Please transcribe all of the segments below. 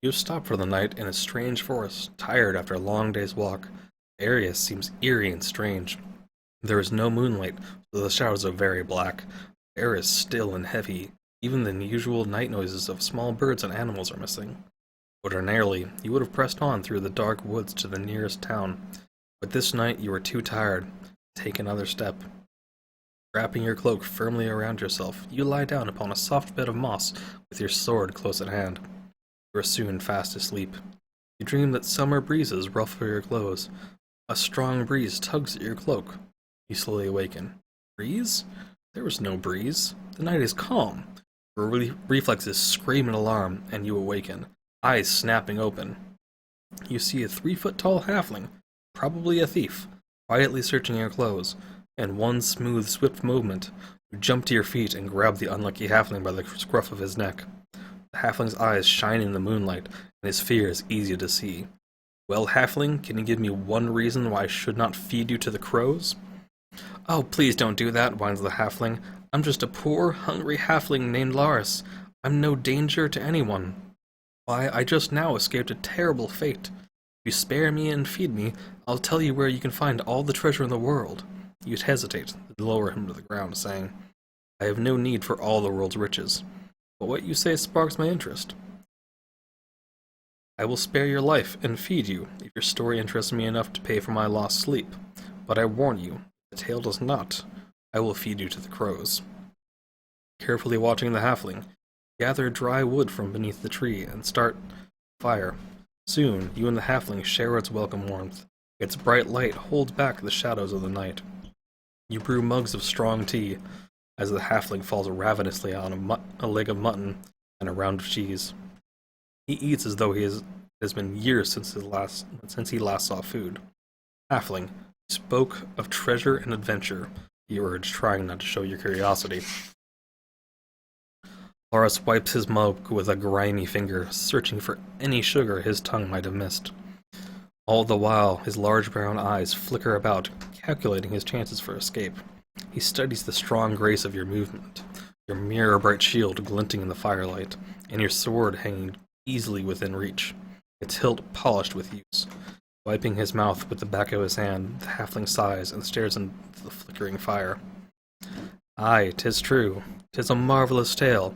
You stop for the night in a strange forest, tired after a long day's walk. The area seems eerie and strange. There is no moonlight, so the shadows are very black. The air is still and heavy. Even the usual night noises of small birds and animals are missing. Ordinarily, you would have pressed on through the dark woods to the nearest town, but this night you were too tired to take another step. Wrapping your cloak firmly around yourself, you lie down upon a soft bed of moss with your sword close at hand. You are soon fast asleep. You dream that summer breezes ruffle your clothes. A strong breeze tugs at your cloak. You slowly awaken. Breeze? There was no breeze. The night is calm. Your reflexes scream in alarm, and you awaken, eyes snapping open. You see a 3-foot tall halfling, probably a thief, quietly searching your clothes. In one smooth, swift movement, you jump to your feet and grab the unlucky halfling by the scruff of his neck. The halfling's eyes shine in the moonlight, and his fear is easy to see. Well, halfling, can you give me one reason why I should not feed you to the crows? Oh, please don't do that, whines the halfling. I'm just a poor, hungry halfling named Laris. I'm no danger to anyone. Why, I just now escaped a terrible fate. If you spare me and feed me, I'll tell you where you can find all the treasure in the world. You hesitate, then lower him to the ground, saying, I have no need for all the world's riches, but what you say sparks my interest. I will spare your life and feed you if your story interests me enough to pay for my lost sleep, but I warn you, the tale does not. I will feed you to the crows. Carefully watching the halfling, gather dry wood from beneath the tree and start a fire. Soon, you and the halfling share its welcome warmth. Its bright light holds back the shadows of the night. You brew mugs of strong tea, as the halfling falls ravenously on a leg of mutton and a round of cheese. He eats as though it has been years since he last saw food. Halfling, you spoke of treasure and adventure, you urged, trying not to show your curiosity. Laris wipes his mug with a grimy finger, searching for any sugar his tongue might have missed. All the while, his large brown eyes flicker about, calculating his chances for escape. He studies the strong grace of your movement, your mirror-bright shield glinting in the firelight, and your sword hanging easily within reach, its hilt polished with use. Wiping his mouth with the back of his hand, the halfling sighs and stares into the flickering fire. Aye, 'tis true. 'Tis a marvelous tale.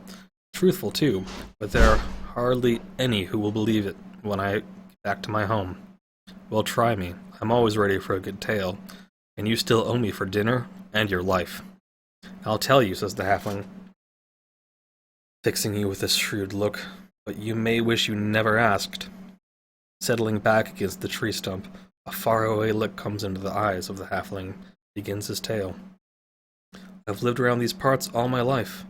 Truthful, too, but there are hardly any who will believe it when I get back to my home. Well, try me. I'm always ready for a good tale, and you still owe me for dinner and your life. I'll tell you, says the halfling, fixing you with a shrewd look, but you may wish you never asked. Settling back against the tree stump, a faraway look comes into the eyes of the halfling, begins his tale. I've lived around these parts all my life,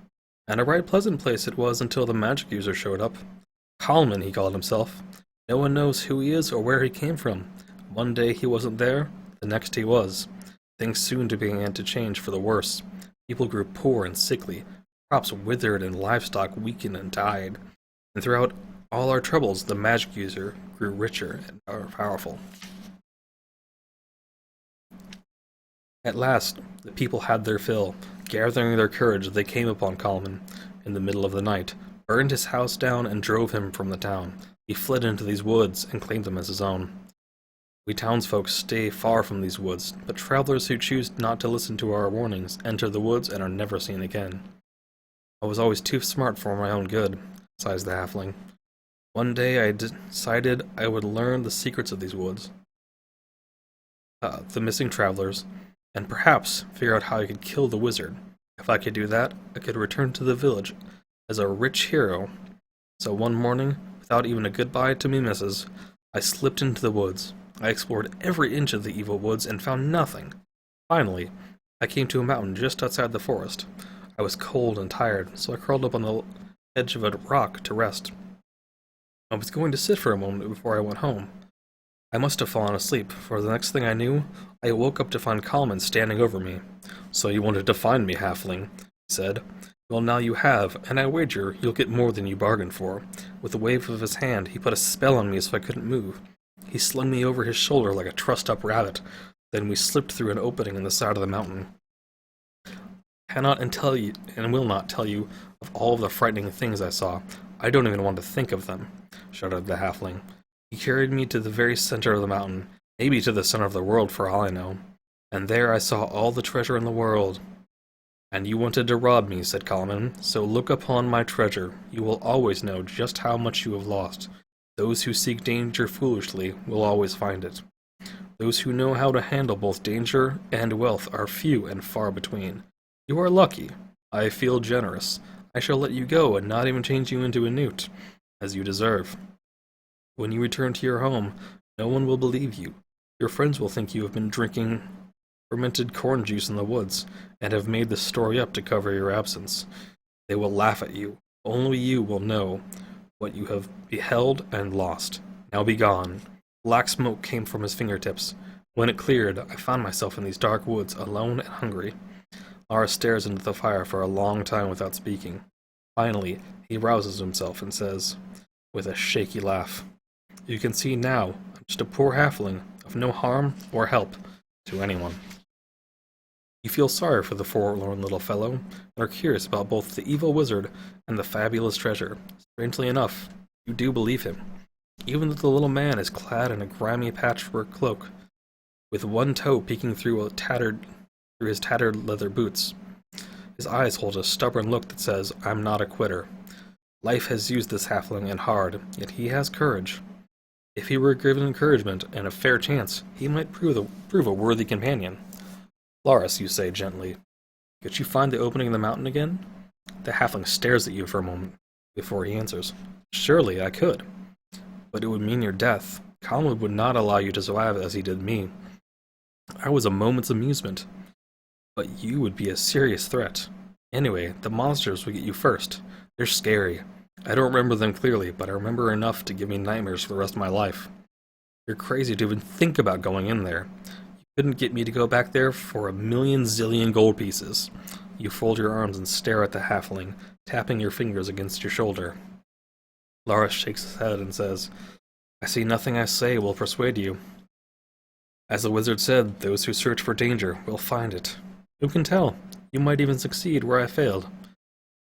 and a right pleasant place it was until the magic user showed up. Kalman, he called himself. No one knows who he is or where he came from. One day he wasn't there, the next he was. Things soon began to change for the worse. People grew poor and sickly, crops withered and livestock weakened and died. And throughout all our troubles, the magic user grew richer and more powerful. At last, the people had their fill. Gathering their courage, they came upon Kalman in the middle of the night, burned his house down, and drove him from the town. He fled into these woods and claimed them as his own. We townsfolk stay far from these woods, but travelers who choose not to listen to our warnings enter the woods and are never seen again. I was always too smart for my own good, sighs the halfling. One day I decided I would learn the secrets of these woods, the missing travelers, and perhaps figure out how I could kill the wizard. If I could do that, I could return to the village as a rich hero. So one morning, without even a goodbye to me missus, I slipped into the woods. I explored every inch of the evil woods and found nothing. Finally, I came to a mountain just outside the forest. I was cold and tired, so I crawled up on the edge of a rock to rest. I was going to sit for a moment before I went home. I must have fallen asleep, for the next thing I knew, I woke up to find Kalman standing over me. So you wanted to find me, halfling, he said. Well, now you have, and I wager you'll get more than you bargained for. With a wave of his hand, he put a spell on me so I couldn't move. He slung me over his shoulder like a trussed-up rabbit. Then we slipped through an opening in the side of the mountain. I cannot and tell you, and will not tell you, of all of the frightening things I saw. I don't even want to think of them. shouted the halfling. "He carried me to the very center of the mountain, maybe to the center of the world for all I know. And there I saw all the treasure in the world." "And you wanted to rob me," said Kalaman, "so look upon my treasure. You will always know just how much you have lost. Those who seek danger foolishly will always find it. Those who know how to handle both danger and wealth are few and far between. You are lucky. I feel generous. I shall let you go and not even change you into a newt, as you deserve. When you return to your home, no one will believe you. Your friends will think you have been drinking fermented corn juice in the woods, and have made this story up to cover your absence. They will laugh at you. Only you will know what you have beheld and lost. Now be gone." Black smoke came from his fingertips. When it cleared, I found myself in these dark woods, alone and hungry. Lara stares into the fire for a long time without speaking. Finally, he rouses himself and says, with a shaky laugh, "You can see now, I'm just a poor halfling, of no harm or help to anyone." You feel sorry for the forlorn little fellow, and are curious about both the evil wizard and the fabulous treasure. Strangely enough, you do believe him, even though the little man is clad in a grimy patchwork cloak, with one toe peeking through his tattered leather boots. His eyes hold a stubborn look that says, "I'm not a quitter." Life has used this halfling and hard, yet he has courage. If he were given encouragement and a fair chance, he might prove a worthy companion. "Laurus," you say gently, "could you find the opening in the mountain again?" The halfling stares at you for a moment before he answers. "Surely I could. But it would mean your death. Kalaman would not allow you to survive as he did me. I was a moment's amusement. But you would be a serious threat. Anyway, the monsters will get you first. They're scary. I don't remember them clearly, but I remember enough to give me nightmares for the rest of my life. You're crazy to even think about going in there. You couldn't get me to go back there for 1,000,000,000,000 gold pieces." You fold your arms and stare at the halfling, tapping your fingers against your shoulder. Lara shakes his head and says, "I see nothing I say will persuade you. As the wizard said, those who search for danger will find it. Who can tell? You might even succeed where I failed.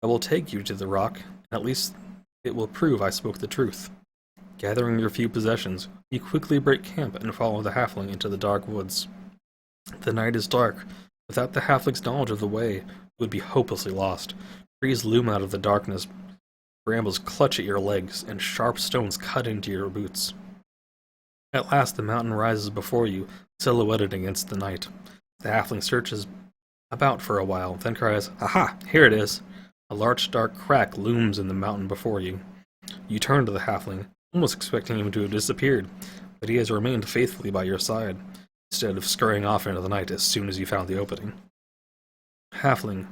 I will take you to the rock, and at least it will prove I spoke the truth." Gathering your few possessions, you quickly break camp and follow the halfling into the dark woods. The night is dark. Without the halfling's knowledge of the way, you would be hopelessly lost. Trees loom out of the darkness, brambles clutch at your legs, and sharp stones cut into your boots. At last the mountain rises before you, silhouetted against the night. The halfling searches about for a while, then cries, "Aha! Here it is!" A large dark crack looms in the mountain before you. You turn to the halfling, almost expecting him to have disappeared, but he has remained faithfully by your side, instead of scurrying off into the night as soon as you found the opening. "Halfling,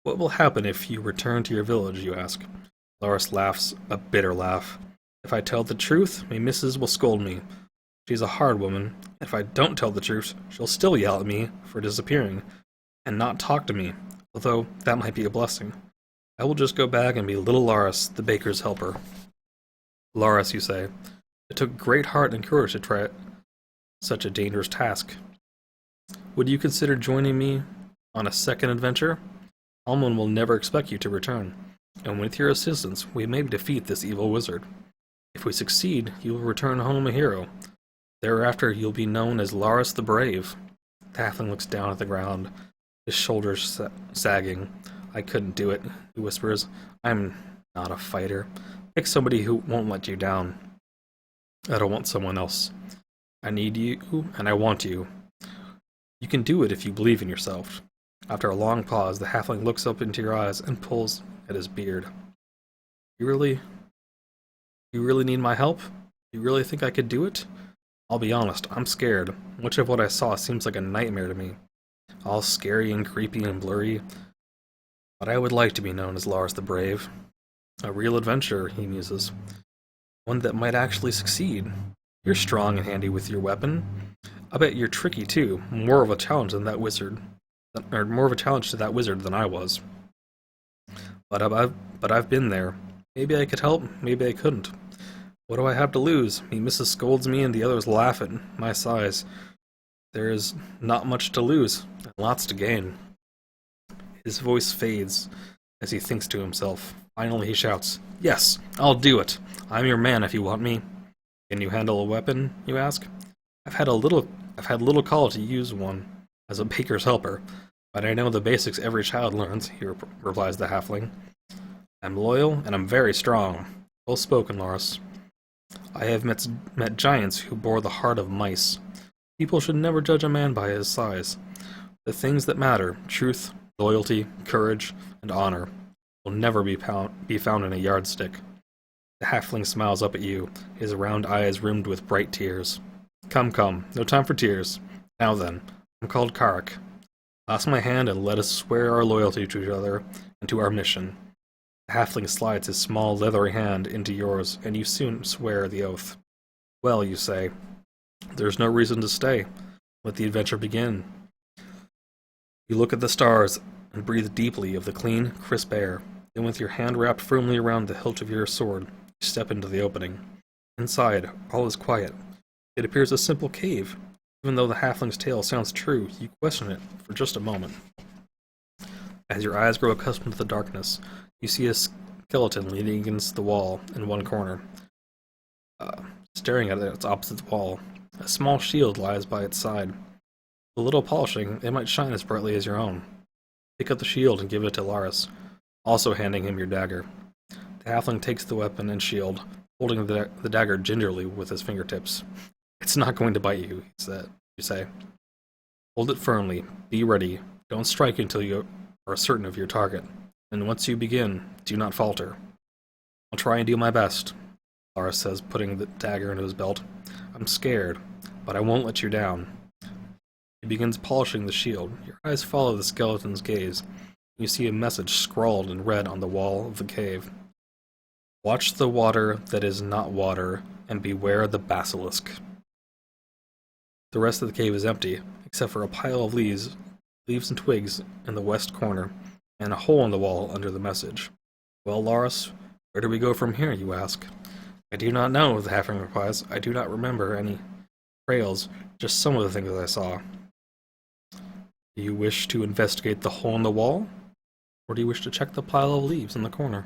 what will happen if you return to your village?" you ask. Laurus laughs a bitter laugh. "If I tell the truth, my missus will scold me. She's a hard woman. If I don't tell the truth, she'll still yell at me for disappearing, and not talk to me, although that might be a blessing. I will just go back and be little Laurus, the baker's helper." "Laurus," you say, "it took great heart and courage to try such a dangerous task. Would you consider joining me on a second adventure? Kalaman will never expect you to return, and with your assistance, we may defeat this evil wizard. If we succeed, you will return home a hero. Thereafter, you'll be known as Laurus the Brave." The halfling looks down at the ground, his shoulders sagging. "I couldn't do it," he whispers. "I'm not a fighter. Pick somebody who won't let you down. I don't want someone else. I need you, and I want you. You can do it if you believe in yourself." After a long pause, the halfling looks up into your eyes and pulls at his beard. You really need my help? You really think I could do it? I'll be honest, I'm scared. Much of what I saw seems like a nightmare to me. All scary and creepy and blurry. But I would like to be known as Laurus the Brave. A real adventurer, he muses. One that might actually succeed. You're strong and handy with your weapon. I bet you're tricky too. More of a challenge to that wizard than I was. But I've been there. Maybe I could help, maybe I couldn't. What do I have to lose? Me missus scolds me and the others laugh at my size. There is not much to lose, and lots to gain. His voice fades as he thinks to himself. Finally he shouts, "Yes, I'll do it. I'm your man if you want me. Can you handle a weapon, you ask? I've had little call to use one as a baker's helper, but I know the basics every child learns, replies the halfling. I'm loyal, and I'm very strong. Well spoken, Loris. I have met giants who bore the heart of mice. People should never judge a man by his size. The things that matter, truth, loyalty, courage, and honor, will never be found in a yardstick. The halfling smiles up at you, his round eyes rimmed with bright tears. Come, no time for tears. Now then, I'm called Karak. Clasp my hand and let us swear our loyalty to each other and to our mission. The halfling slides his small leathery hand into yours, and you soon swear the oath. Well, you say, there's no reason to stay. Let the adventure begin. You look at the stars and breathe deeply of the clean, crisp air. Then with your hand wrapped firmly around the hilt of your sword, you step into the opening. Inside, all is quiet. It appears a simple cave. Even though the halfling's tale sounds true, you question it for just a moment. As your eyes grow accustomed to the darkness, you see a skeleton leaning against the wall in one corner. Staring at its opposite wall, a small shield lies by its side. With a little polishing, it might shine as brightly as your own. Pick up the shield and give it to Laris, also handing him your dagger. The halfling takes the weapon and shield, holding the dagger gingerly with his fingertips. It's not going to bite you, you say. Hold it firmly, be ready, don't strike until you are certain of your target, and once you begin, do not falter. I'll try and do my best, Laris says, putting the dagger into his belt. I'm scared, but I won't let you down. He begins polishing the shield. Your eyes follow the skeleton's gaze. You see a message scrawled in red on the wall of the cave. Watch the water that is not water, and beware the basilisk. The rest of the cave is empty, except for a pile of leaves and twigs in the west corner, and a hole in the wall under the message. Well, Laris, where do we go from here, you ask? I do not know, the halfling replies. I do not remember any trails, just some of the things I saw. Do you wish to investigate the hole in the wall? Or do you wish to check the pile of leaves in the corner?